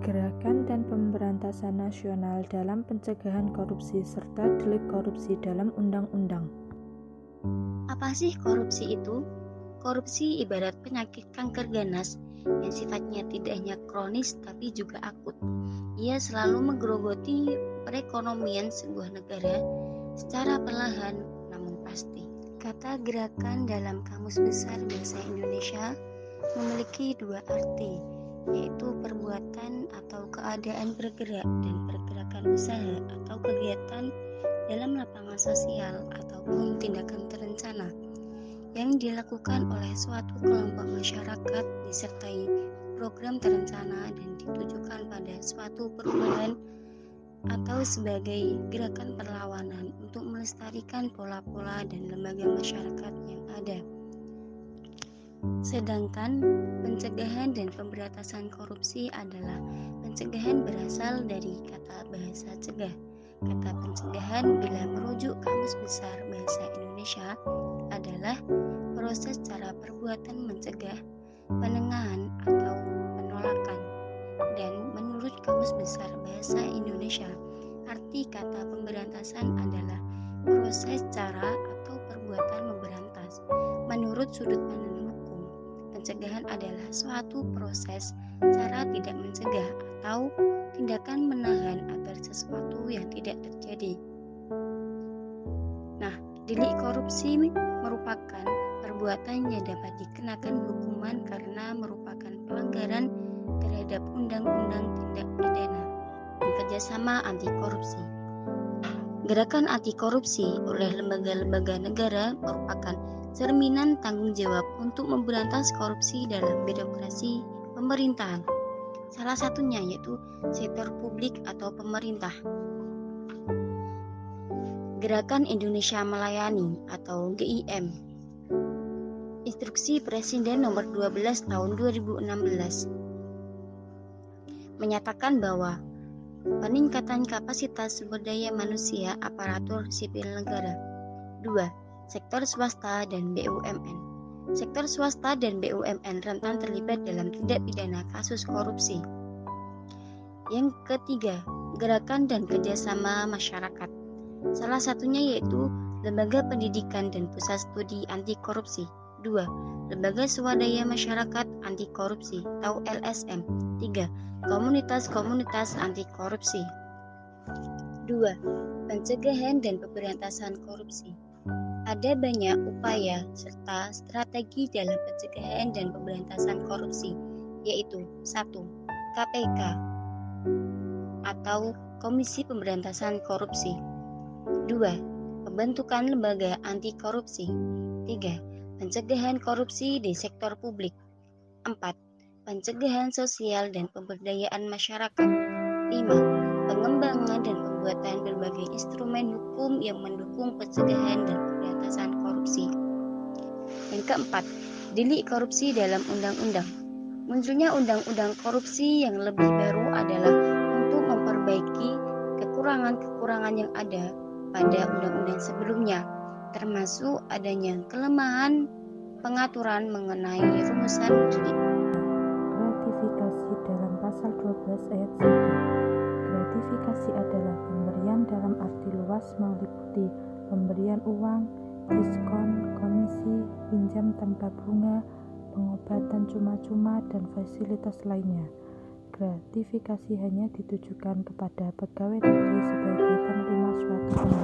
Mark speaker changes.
Speaker 1: Gerakan dan Pemberantasan Nasional dalam Pencegahan Korupsi serta Delik Korupsi dalam Undang-Undang.
Speaker 2: Apa sih korupsi itu? Korupsi ibarat penyakit kanker ganas yang sifatnya tidak hanya kronis tapi juga akut. Ia selalu menggerogoti perekonomian sebuah negara secara perlahan namun pasti. Kata gerakan dalam Kamus Besar Bahasa Indonesia memiliki dua arti, yaitu perbuatan atau keadaan bergerak dan pergerakan usaha atau kegiatan dalam lapangan sosial ataupun tindakan terencana yang dilakukan oleh suatu kelompok masyarakat disertai program terencana dan ditujukan pada suatu perubahan atau sebagai gerakan perlawanan untuk melestarikan pola-pola dan lembaga masyarakat yang ada. Sedangkan pencegahan dan pemberantasan korupsi adalah pencegahan berasal dari kata bahasa cegah. Kata pencegahan bila merujuk Kamus Besar Bahasa Indonesia adalah proses cara perbuatan mencegah, penengahan atau penolakan. Dan menurut Kamus Besar Bahasa Indonesia, arti kata pemberantasan adalah proses cara atau perbuatan memberantas. Menurut sudut pandang hukum, pencegahan adalah suatu proses cara tidak mencegah atau tindakan menahan agar sesuatu yang tidak terjadi. Nah, delik korupsi merupakan perbuatan yang dapat dikenakan hukuman karena merupakan pelanggaran terhadap undang-undang tindak pidana dan kerjasama anti korupsi. Gerakan anti korupsi oleh lembaga-lembaga negara merupakan cerminan tanggung jawab untuk memberantas korupsi dalam birokrasi pemerintahan. Salah satunya yaitu sektor publik atau pemerintah. Gerakan Indonesia Melayani atau GIM. Instruksi Presiden nomor 12 tahun 2016 menyatakan bahwa peningkatan kapasitas sumber daya manusia aparatur sipil negara. 2. Sektor swasta dan BUMN. Sektor swasta dan BUMN rentan terlibat dalam tindak pidana kasus korupsi. Yang ketiga, gerakan dan kerjasama masyarakat. Salah satunya yaitu Lembaga Pendidikan dan Pusat Studi Anti Korupsi. 2. Lembaga Swadaya Masyarakat Anti Korupsi atau LSM. 3. Komunitas-komunitas anti korupsi. 2. Pencegahan dan pemberantasan korupsi. Ada banyak upaya serta strategi dalam pencegahan dan pemberantasan korupsi, yaitu 1. KPK atau Komisi Pemberantasan Korupsi. 2. Pembentukan lembaga anti korupsi. 3. Pencegahan korupsi di sektor publik. 4. Pencegahan sosial dan pemberdayaan masyarakat. 5. Pengembangan dan pembuatan berbagai instrumen hukum yang mendukung pencegahan dan pemberantasan korupsi. Yang keempat, delik korupsi dalam undang-undang. Munculnya undang-undang korupsi yang lebih baru adalah untuk memperbaiki kekurangan-kekurangan yang ada pada undang-undang sebelumnya, termasuk adanya kelemahan pengaturan mengenai rumusan delik.
Speaker 1: Gratifikasi dalam pasal 12 ayat 1. Gratifikasi adalah pemberian dalam arti luas meliputi pemberian uang, diskon, komisi, pinjam tanpa bunga, pengobatan cuma-cuma, dan fasilitas lainnya. Gratifikasi hanya ditujukan kepada pegawai negeri sebagai penerima suatu pemberian.